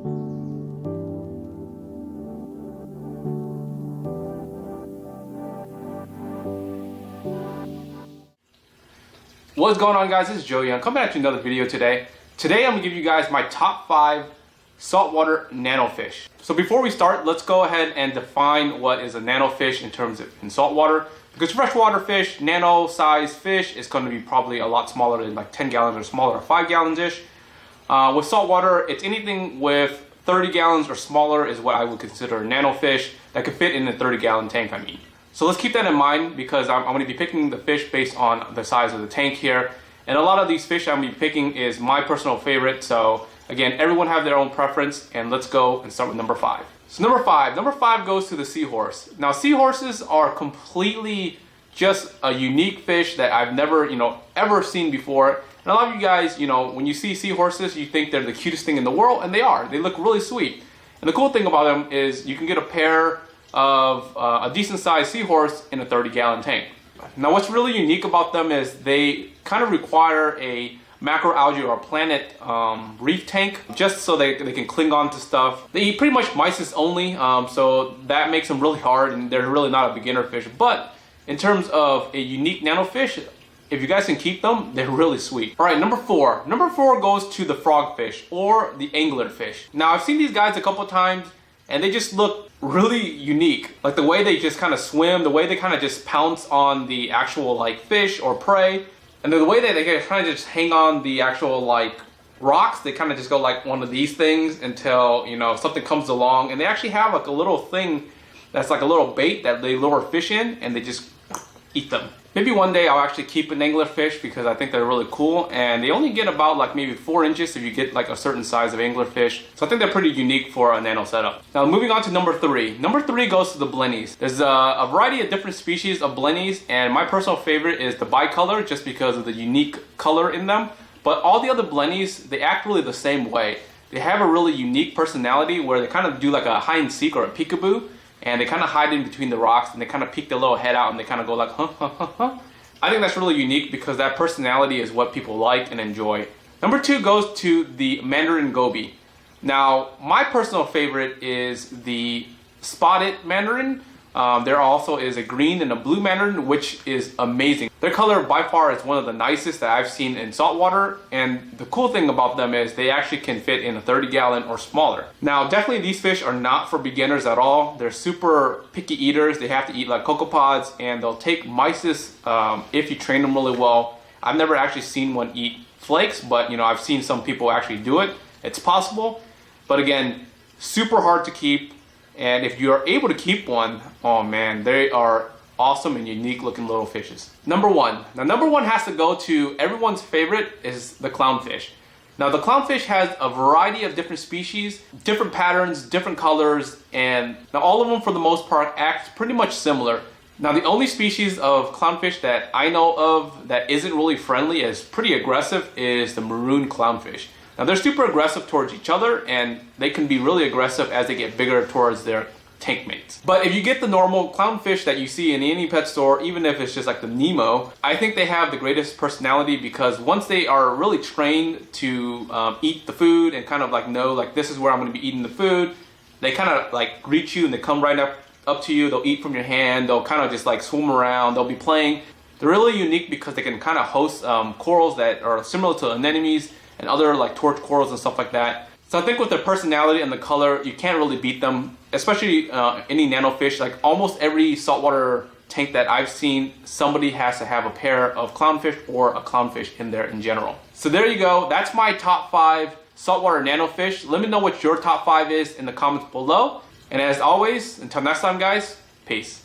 What's going on, guys? This is Joey. I'm coming at you another video today. Today I'm going to give you guys my top 5 saltwater nano fish. So before we start, let's go ahead and define what is a nano fish in terms of in saltwater. Because freshwater fish, nano size fish, is going to be probably a lot smaller than like 10 gallons or smaller, or 5 gallons-ish. With saltwater, it's anything with 30 gallons or smaller is what I would consider a nano fish that could fit in a 30-gallon tank, I mean. So let's keep that in mind because I'm going to be picking the fish based on the size of the tank here. And a lot of these fish I'm going to be picking is my personal favorite. So again, everyone have their own preference, and let's go and start with number 5. So number five goes to the seahorse. Now seahorses are completely just a unique fish that I've never, ever seen before. And a lot of you guys, when you see seahorses, you think they're the cutest thing in the world, and they are. They look really sweet. And the cool thing about them is you can get a pair of a decent sized seahorse in a 30-gallon tank. Now what's really unique about them is they kind of require a macroalgae or planet reef tank just so they can cling on to stuff. They eat pretty much mysis only, so that makes them really hard, and they're really not a beginner fish. But in terms of a unique nano fish, if you guys can keep them, they're really sweet. All right, number 4. Number 4 goes to the frogfish or the anglerfish. Now I've seen these guys a couple times, and they just look really unique. Like the way they just kind of swim, the way they kind of just pounce on the actual like fish or prey, and then the way that they kind of just hang on the actual like rocks. They kind of just go like one of these things until something comes along, and they actually have like a little thing that's like a little bait that they lure fish in, and they just eat them. Maybe one day I'll actually keep an anglerfish because I think they're really cool, and they only get about like maybe 4 inches if you get like a certain size of anglerfish. So I think they're pretty unique for a nano setup. Now moving on to number 3. Number 3 goes to the blennies. There's a variety of different species of blennies, and my personal favorite is the bicolor just because of the unique color in them. But all the other blennies, they act really the same way. They have a really unique personality where they kind of do like a hide and seek or a peekaboo. And they kind of hide in between the rocks, and they kind of peek their little head out, and they kind of go like, huh, huh, huh, huh. I think that's really unique because that personality is what people like and enjoy. Number 2 goes to the Mandarin Goby. Now, my personal favorite is the spotted Mandarin. There also is a green and a blue Mandarin, which is amazing. Their color by far is one of the nicest that I've seen in saltwater, and the cool thing about them is they actually can fit in a 30-gallon or smaller. Now definitely these fish are not for beginners at all. They're super picky eaters. They have to eat like copepods, and they'll take mysis if you train them really well. I've never actually seen one eat flakes, but I've seen some people actually do it. It's possible, but again, super hard to keep. And if you are able to keep one, oh man, they are awesome and unique looking little fishes. Number 1. Now number 1 has to go to everyone's favorite, is the clownfish. Now the clownfish has a variety of different species, different patterns, different colors, and now all of them for the most part act pretty much similar. Now the only species of clownfish that I know of that isn't really friendly, is pretty aggressive, is the maroon clownfish. Now they're super aggressive towards each other, and they can be really aggressive as they get bigger towards their tank mates. But if you get the normal clownfish that you see in any pet store, even if it's just like the Nemo, I think they have the greatest personality because once they are really trained to eat the food and kind of like know like this is where I'm going to be eating the food, they kind of like greet you and they come right up to you. They'll eat from your hand. They'll kind of just like swim around. They'll be playing. They're really unique because they can kind of host corals that are similar to anemones and other like torch corals and stuff like that. So I think with their personality and the color, you can't really beat them, especially any nano fish. Like almost every saltwater tank that I've seen, somebody has to have a pair of clownfish or a clownfish in there in general. So there you go. That's my top 5 saltwater nano fish. Let me know what your top 5 is in the comments below. And as always, until next time guys, peace.